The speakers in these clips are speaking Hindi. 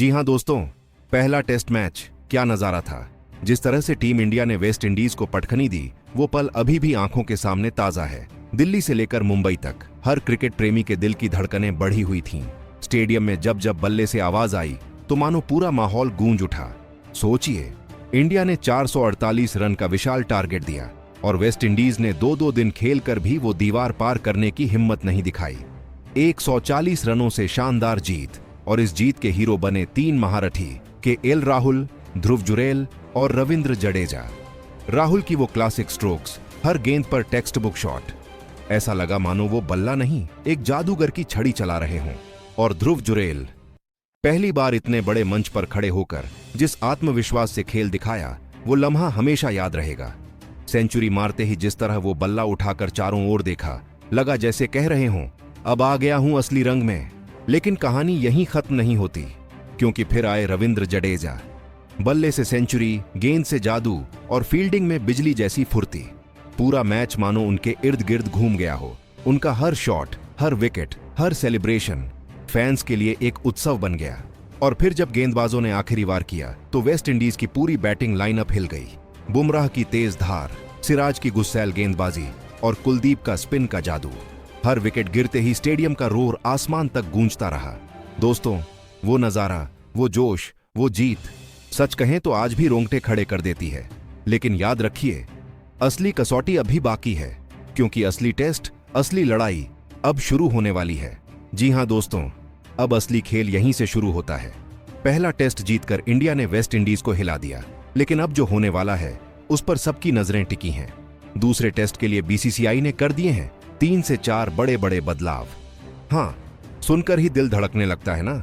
जी हां दोस्तों, पहला टेस्ट मैच क्या नजारा था। जिस तरह से टीम इंडिया ने वेस्ट इंडीज को पटखनी दी, वो पल अभी भी आंखों के सामने ताजा है। दिल्ली से लेकर मुंबई तक हर क्रिकेट प्रेमी के दिल की धड़कनें बढ़ी हुई थीं। स्टेडियम में जब जब बल्ले से आवाज आई तो मानो पूरा माहौल गूंज उठा। सोचिए, इंडिया ने 448 रन का विशाल टारगेट दिया और वेस्ट इंडीज ने 2-2 दिन खेलकर भी वो दीवार पार करने की हिम्मत नहीं दिखाई। 140 रनों से शानदार जीत, और इस जीत के हीरो बने 3 महारथी केएल राहुल, ध्रुव जुरैल और रविंद्र जडेजा। राहुल की वो क्लासिक स्ट्रोक्स, हर गेंद पर टेक्स्ट बुक शॉट, ऐसा लगा मानो वो बल्ला नहीं एक जादूगर की छड़ी चला रहे हों। और ध्रुव जुरैल पहली बार इतने बड़े मंच पर खड़े होकर जिस आत्मविश्वास से खेल दिखाया, वो लम्हा हमेशा याद रहेगा। सेंचुरी मारते ही जिस तरह वो बल्ला उठाकर चारों ओर देखा, लगा जैसे कह रहे हों, अब आ गया हूं असली रंग में। लेकिन कहानी यहीं खत्म नहीं होती, क्योंकि फिर आए रविंद्र जडेजा। बल्ले से सेंचुरी, गेंद से जादू और फील्डिंग में बिजली जैसी फुर्ती। पूरा मैच मानो उनके इर्द गिर्द घूम गया हो। उनका हर शॉट, हर विकेट, हर सेलिब्रेशन फैंस के लिए एक उत्सव बन गया। और फिर जब गेंदबाजों ने आखिरी वार किया तो वेस्ट इंडीज की पूरी बैटिंग लाइनअप हिल गई। बुमराह की तेज धार, सिराज की गुस्सैल गेंदबाजी और कुलदीप का स्पिन का जादू। हर विकेट गिरते ही स्टेडियम का रोर आसमान तक गूंजता रहा। दोस्तों, वो नजारा, वो जोश, वो जीत, सच कहें तो आज भी रोंगटे खड़े कर देती है। लेकिन याद रखिए, असली कसौटी अभी बाकी है, क्योंकि असली टेस्ट, असली लड़ाई अब शुरू होने वाली है। जी हां दोस्तों, अब असली खेल यहीं से शुरू होता है। पहला टेस्ट जीतकर इंडिया ने वेस्ट इंडीज को हिला दिया, लेकिन अब जो होने वाला है उस पर सबकी नजरें टिकी हैं। दूसरे टेस्ट के लिए बीसीसीआई ने कर दिए हैं 3 से 4 बड़े बड़े बदलाव। हां, सुनकर ही दिल धड़कने लगता है ना।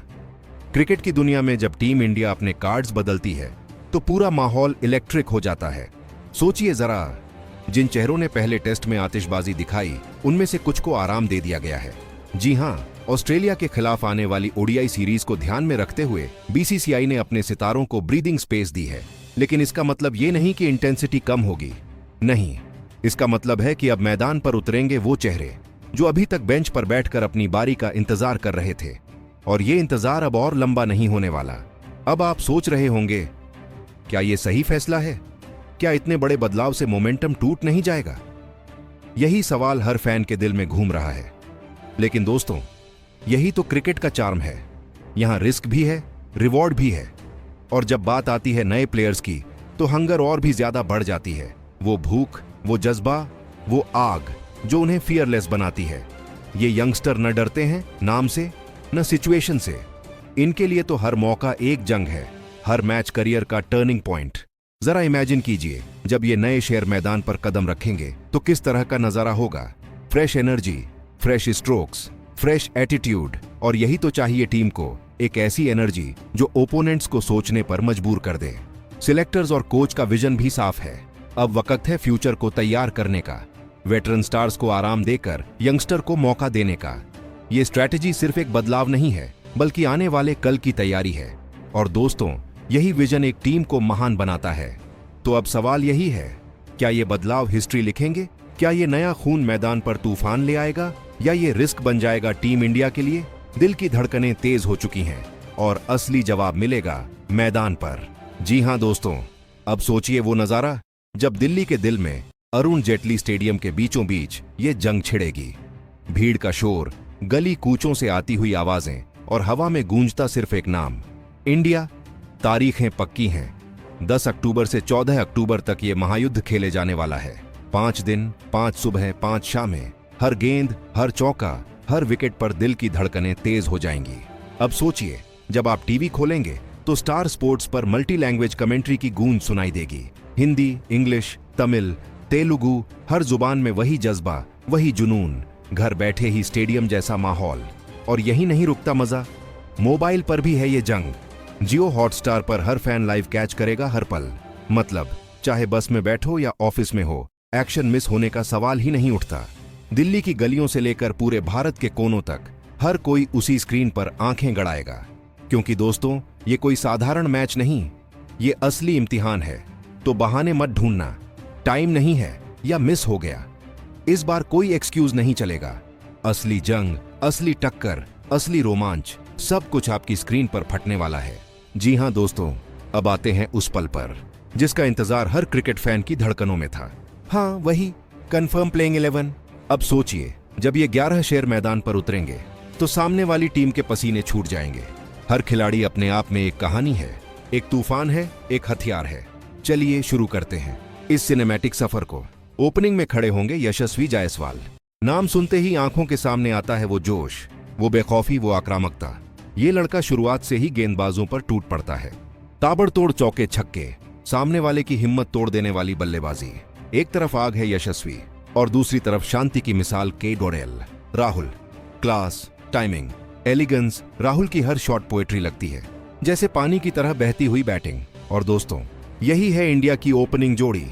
क्रिकेट की दुनिया में जब टीम इंडिया अपने कार्ड्स बदलती है तो पूरा माहौल इलेक्ट्रिक हो जाता है। सोचिए जरा, जिन चेहरों ने पहले टेस्ट में आतिशबाजी दिखाई, उनमें से कुछ को आराम दे दिया गया है। जी हां, ऑस्ट्रेलिया के खिलाफ आने वाली ओडीआई सीरीज को ध्यान में रखते हुए बीसीसीआई ने अपने सितारों को ब्रीदिंग स्पेस दी है। लेकिन इसका मतलब ये नहीं कि इंटेंसिटी कम होगी। नहीं, इसका मतलब है कि अब मैदान पर उतरेंगे वो चेहरे जो अभी तक बेंच पर बैठकर अपनी बारी का इंतजार कर रहे थे। और ये इंतजार अब और लंबा नहीं होने वाला। अब आप सोच रहे होंगे, क्या ये सही फैसला है? क्या इतने बड़े बदलाव से मोमेंटम टूट नहीं जाएगा? यही सवाल हर फैन के दिल में घूम रहा है। लेकिन दोस्तों, यही तो क्रिकेट का चार्म है। यहां रिस्क भी है, रिवॉर्ड भी है। और जब बात आती है नए प्लेयर्स की, तो हंगर और भी ज्यादा बढ़ जाती है। वो भूख, वो जज्बा, वो आग जो उन्हें फियरलेस बनाती है। ये यंगस्टर न डरते हैं नाम से, न सिचुएशन से। इनके लिए तो हर मौका एक जंग है, हर मैच करियर का टर्निंग पॉइंट। जरा इमेजिन कीजिए, जब ये नए शेर मैदान पर कदम रखेंगे तो किस तरह का नजारा होगा। Fresh energy, fresh strokes, fresh attitude. और यही तो चाहिए टीम को, एक ऐसी एनर्जी जो ओपोनेंट्स को सोचने पर मजबूर कर दे। सिलेक्टर्स और कोच का विजन भी साफ है। अब वक्त है फ्यूचर को तैयार करने का, वेटरन स्टार्स को आराम देकर यंगस्टर को मौका देने का। ये स्ट्रैटेजी सिर्फ एक बदलाव नहीं है, बल्कि आने वाले कल की तैयारी है। और दोस्तों, यही विजन एक टीम को महान बनाता है। तो अब सवाल यही है, क्या ये बदलाव हिस्ट्री लिखेंगे? क्या ये नया खून मैदान पर तूफान ले आएगा, या ये रिस्क बन जाएगा टीम इंडिया के लिए? दिल की धड़कनें तेज हो चुकी हैं और असली जवाब मिलेगा मैदान पर। जी हां दोस्तों, अब सोचिए वो नजारा जब दिल्ली के दिल में अरुण जेटली स्टेडियम के बीचों बीच ये जंग छिड़ेगी। भीड़ का शोर, गली कूचों से आती हुई आवाजें और हवा में गूंजता सिर्फ एक नाम, इंडिया। तारीखें पक्की हैं, 10 अक्टूबर से 14 अक्टूबर तक ये महायुद्ध खेले जाने वाला है। 5 दिन, 5 सुबह, 5 शामें, हर गेंद, हर चौका, हर विकेट पर दिल की धड़कनें तेज हो जाएंगी। अब सोचिए, जब आप टीवी खोलेंगे तो स्टार स्पोर्ट्स पर मल्टी लैंग्वेज कमेंट्री की गूंज सुनाई देगी। हिंदी, इंग्लिश, तमिल, तेलुगु, हर जुबान में वही जज्बा, वही जुनून, घर बैठे ही स्टेडियम जैसा माहौल। और यही नहीं रुकता मजा, मोबाइल पर भी है ये जंग। जियो हॉटस्टार पर हर फैन लाइव कैच करेगा हर पल। मतलब चाहे बस में बैठो या ऑफिस में हो, एक्शन मिस होने का सवाल ही नहीं उठता। दिल्ली की गलियों से लेकर पूरे भारत के कोनों तक हर कोई उसी स्क्रीन पर आंखें गड़ाएगा। क्योंकि दोस्तों, ये कोई साधारण मैच नहीं, ये असली इम्तिहान है। तो बहाने मत ढूंढना, टाइम नहीं है या मिस हो गया। इस बार कोई एक्सक्यूज नहीं चलेगा। असली जंग, असली टक्कर, असली रोमांच, सब कुछ आपकी स्क्रीन पर फटने वाला है। जी हां दोस्तों, अब आते हैं उस पल पर जिसका इंतजार हर क्रिकेट फैन की धड़कनों में था। हाँ वही, कंफर्म प्लेइंग 11। अब सोचिए, जब ये 11 शेर मैदान पर उतरेंगे तो सामने वाली टीम के पसीने छूट जाएंगे। हर खिलाड़ी अपने आप में एक कहानी है, एक तूफान है, एक हथियार है। चलिए शुरू करते हैं इस सिनेमैटिक सफर को। ओपनिंग में खड़े होंगे यशस्वी जायसवाल। नाम सुनते ही आंखों के सामने आता है वो जोश, वो बेखौफी, वो आक्रामकता। ये लड़का शुरुआत से ही गेंदबाजों पर टूट पड़ता है। ताबड़तोड़ चौके छक्के, सामने वाले की हिम्मत तोड़ देने वाली बल्लेबाजी। एक तरफ आग है यशस्वी और दूसरी तरफ शांति की मिसाल के डोरेल। Rahul, class, timing, elegance. Rahul की हर शॉट पोएट्री लगती है, जैसे पानी की तरह बहती हुई बैटिंग। और दोस्तों, यही है इंडिया की ओपनिंग जोड़ी,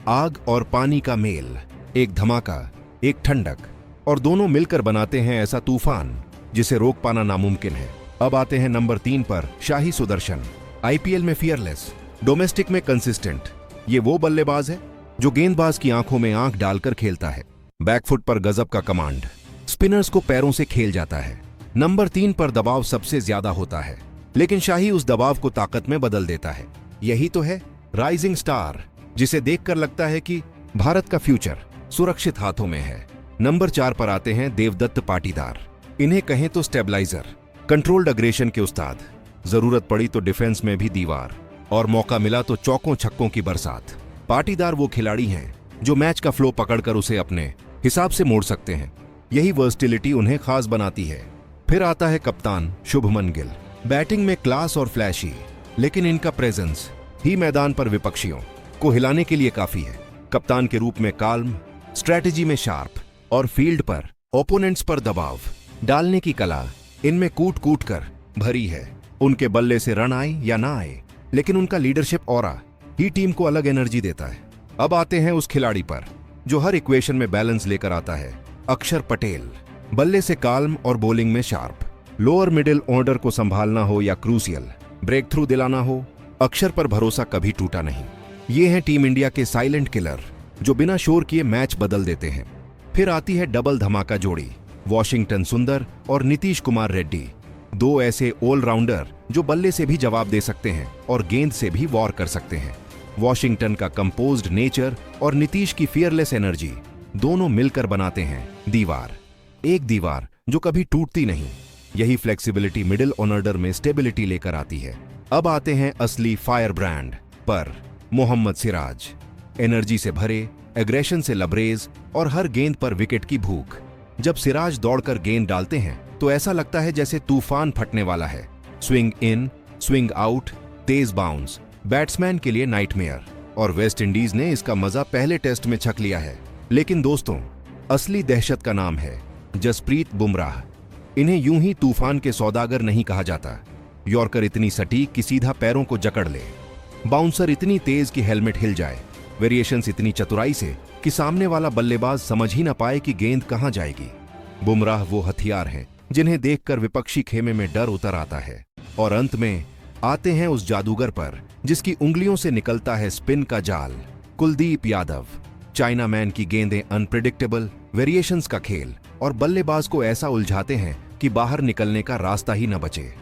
आग और पानी का मेल। एक धमाका, एक ठंडक, और दोनों मिलकर बनाते हैं ऐसा तूफान जिसे रोक पाना नामुमकिन है। अब आते हैं नंबर 3 पर, शाही सुदर्शन। आईपीएल में फियरलेस, डोमेस्टिक में कंसिस्टेंट। ये वो बल्लेबाज है जो गेंदबाज की आंखों में आंख डालकर खेलता है। बैकफुट पर गजब का कमांड, स्पिनर्स को पैरों से खेल जाता है। नंबर 3 पर दबाव सबसे ज्यादा होता है, लेकिन शाही उस दबाव को ताकत में बदल देता है। यही तो है राइजिंग स्टार, जिसे देखकर लगता है कि भारत का फ्यूचर सुरक्षित हाथों में है। नंबर 4 पर आते हैं देवदत्त पाटीदार। इन्हें कहें तो स्टेबलाइजर, कंट्रोल्ड अग्रेशन के उस्ताद। जरूरत पड़ी तो डिफेंस में भी दीवार, और मौका मिला तो चौकों छक्कों की बरसात। पाटीदार वो खिलाड़ी हैं जो मैच का फ्लो पकड़कर उसे अपने हिसाब से मोड़ सकते हैं। यही वर्सटिलिटी उन्हें खास बनाती है। फिर आता है कप्तान शुभमन गिल। बैटिंग में क्लास और फ्लैशी, लेकिन इनका प्रेजेंस ही मैदान पर विपक्षियों को हिलाने के लिए काफी है। कप्तान के रूप में काल्म, स्ट्रैटेजी में शार्प, और फील्ड पर ओपोनेंट्स पर दबाव डालने की कला इनमें कूट कूट कर भरी है। उनके बल्ले से रन आए या ना आए, लेकिन उनका लीडरशिप ऑरा ही टीम को अलग एनर्जी देता है। अब आते हैं उस खिलाड़ी पर जो हर इक्वेशन में बैलेंस लेकर आता है, अक्षर पटेल। बल्ले से काल्म और बॉलिंग में शार्प। लोअर मिडिल ऑर्डर को संभालना हो या क्रूसियल ब्रेक थ्रू दिलाना हो, अक्षर पर भरोसा कभी टूटा नहीं। ये हैं टीम इंडिया के साइलेंट किलर जो बिना शोर किए मैच बदल देते हैं। फिर आती है डबल धमाका जोड़ी, वॉशिंगटन सुंदर और नीतीश कुमार रेड्डी। दो ऐसे ऑलराउंडर जो बल्ले से भी जवाब दे सकते हैं और गेंद से भी वॉर कर सकते हैं। वॉशिंगटन का कंपोज्ड नेचर और नीतीश की फियरलेस एनर्जी दोनों मिलकर बनाते हैं दीवार, एक दीवार जो कभी टूटती नहीं। यही फ्लेक्सिबिलिटी मिडिल ऑर्डर में स्टेबिलिटी लेकर आती है। अब आते हैं असली फायर ब्रांड पर, मोहम्मद सिराज। एनर्जी से भरे, एग्रेशन से लबरेज, और हर गेंद पर विकेट की भूख। जब सिराज दौड़कर गेंद डालते हैं तो ऐसा लगता है जैसे तूफान फटने वाला है। Swing in, swing out, Tej bounce, batsman के लिए नाइटमेयर। और वेस्ट इंडीज ने इसका मजा पहले टेस्ट में छक लिया है। लेकिन दोस्तों, असली दहशत का नाम है जसप्रीत बुमराह। इन्हें यूं ही तूफान के सौदागर नहीं कहा जाता। यॉर्कर इतनी सटीक कि सीधा पैरों को जकड़ ले, बाउंसर इतनी तेज कि हेलमेट हिल जाए, वेरिएशंस इतनी चतुराई से कि सामने वाला बल्लेबाज समझ ही ना पाए कि गेंद कहां जाएगी। बुमराह वो हथियार हैं जिन्हें देखकर विपक्षी खेमे में डर उतर आता है। और अंत में आते हैं उस जादूगर पर जिसकी उंगलियों से निकलता है स्पिन का जाल, कुलदीप यादव। चाइना मैन की गेंदें अनप्रिडिक्टेबल, वेरिएशंस का खेल, और बल्लेबाज को ऐसा उलझाते हैं कि बाहर निकलने का रास्ता ही न बचे।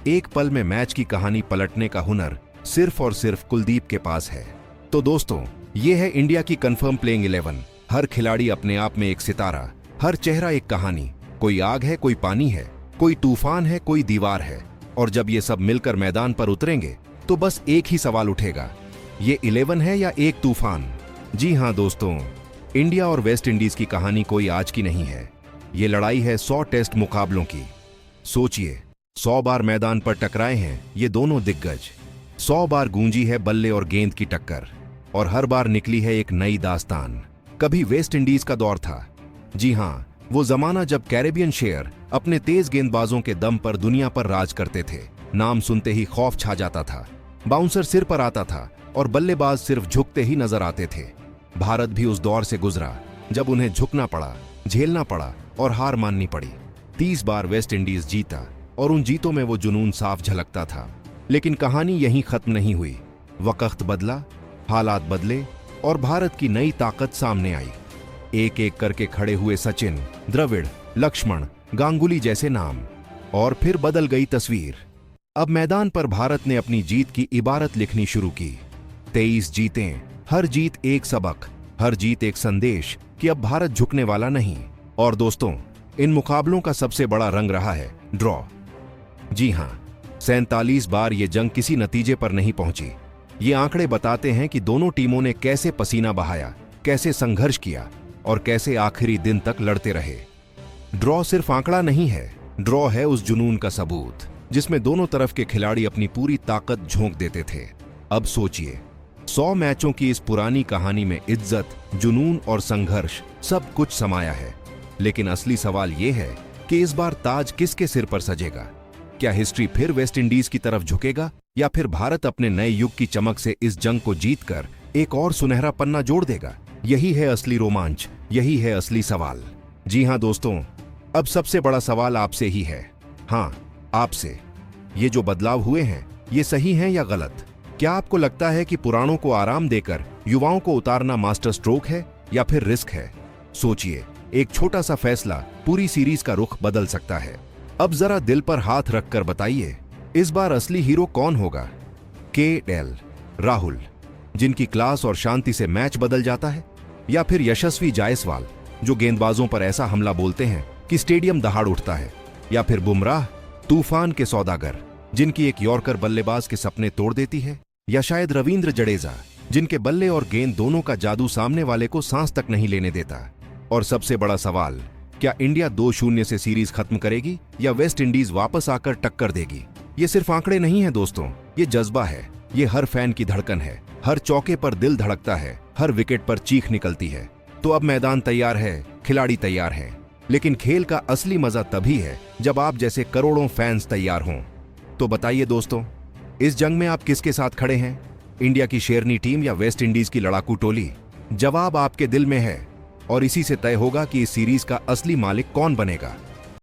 एक पल में मैच की कहानी पलटने का हुनर सिर्फ और सिर्फ कुलदीप के पास है। तो दोस्तों, ये है इंडिया की कंफर्म प्लेइंग 11। हर खिलाड़ी अपने आप में एक सितारा, हर चेहरा एक कहानी। कोई आग है, कोई पानी है, कोई तूफान है, कोई दीवार है। और जब ये सब मिलकर मैदान पर उतरेंगे तो बस एक ही सवाल उठेगा, ये 11 है या एक तूफान? जी हां दोस्तों, इंडिया और वेस्ट इंडीज की कहानी कोई आज की नहीं है। ये लड़ाई है 100 टेस्ट मुकाबलों की। सोचिए, 100 बार मैदान पर टकराए हैं ये दोनों दिग्गज। 100 बार गूंजी है बल्ले और गेंद की टक्कर, और हर बार निकली है एक नई दास्तान। कभी वेस्ट इंडीज का दौर था, जी हां, वो जमाना जब कैरेबियन शेर अपने तेज गेंदबाजों के दम पर दुनिया पर राज करते थे। नाम सुनते ही खौफ छा जाता था, बाउंसर सिर पर आता था और बल्लेबाज सिर्फ झुकते ही नजर आते थे। भारत भी उस दौर से गुजरा जब उन्हें झुकना पड़ा, झेलना पड़ा और हार माननी पड़ी। 30 बार वेस्ट इंडीज जीता और उन जीतों में वो जुनून साफ झलकता था। लेकिन कहानी यहीं खत्म नहीं हुई। वक्त बदला, हालात बदले और भारत की नई ताकत सामने आई। एक एक करके खड़े हुए सचिन, द्रविड़, लक्ष्मण, गांगुली जैसे नाम, और फिर बदल गई तस्वीर। अब मैदान पर भारत ने अपनी जीत की इबारत लिखनी शुरू की। 23 जीतें, हर जीत एक सबक, हर जीत एक संदेश कि अब भारत झुकने वाला नहीं। और दोस्तों, इन मुकाबलों का सबसे बड़ा रंग रहा है ड्रॉ। जी हां, 47 बार ये जंग किसी नतीजे पर नहीं पहुंची। ये आंकड़े बताते हैं कि दोनों टीमों ने कैसे पसीना बहाया, कैसे संघर्ष किया और कैसे आखिरी दिन तक लड़ते रहे। ड्रॉ सिर्फ आंकड़ा नहीं है, ड्रॉ है उस जुनून का सबूत जिसमें दोनों तरफ के खिलाड़ी अपनी पूरी ताकत झोंक देते थे। अब सोचिए, 100 मैचों की इस पुरानी कहानी में इज्जत, जुनून और संघर्ष सब कुछ समाया है। लेकिन असली सवाल यह है कि इस बार ताज किसके सिर पर सजेगा? क्या हिस्ट्री फिर वेस्ट इंडीज की तरफ झुकेगा या फिर भारत अपने नए युग की चमक से इस जंग को जीतकर एक और सुनहरा पन्ना जोड़ देगा? यही है असली रोमांच, यही है असली सवाल। जी हां दोस्तों, अब सबसे बड़ा सवाल आपसे ही है। हां, आपसे। ये जो बदलाव हुए हैं, ये सही हैं या गलत? क्या आपको लगता है कि पुराणों को आराम देकर युवाओं को उतारना मास्टर स्ट्रोक है या फिर रिस्क है? सोचिए, एक छोटा सा फैसला पूरी सीरीज का रुख बदल सकता है। अब जरा दिल पर हाथ रखकर बताइए, इस बार असली हीरो कौन होगा? KL राहुल, जिनकी क्लास और शांति से मैच बदल जाता है, या फिर यशस्वी जायसवाल, जो गेंदबाजों पर ऐसा हमला बोलते हैं कि स्टेडियम दहाड़ उठता है, या फिर बुमराह, तूफान के सौदागर, जिनकी एक यॉर्कर बल्लेबाज के सपने तोड़ देती है, या शायद रविंद्र जडेजा, जिनके बल्ले और गेंद दोनों का जादू सामने वाले को सांस तक नहीं लेने देता। और सबसे बड़ा सवाल, क्या इंडिया 2-0 से सीरीज खत्म करेगी या वेस्ट इंडीज वापस आकर टक्कर देगी? ये सिर्फ आंकड़े नहीं है दोस्तों, ये जज्बा है, ये हर फैन की धड़कन है, हर चौके पर दिल धड़कता है, हर विकेट पर चीख निकलती है। तो अब मैदान तैयार है, खिलाड़ी तैयार हैं, लेकिन खेल का असली मजा तभी है जब आप जैसे करोड़ों फैंस तैयार हों। तो बताइए दोस्तों, इस जंग में आप किसके साथ खड़े हैं? इंडिया की शेरनी टीम या वेस्ट इंडीज की लड़ाकू टोली? जवाब आपके दिल में है और इसी से तय होगा कि इस सीरीज का असली मालिक कौन बनेगा।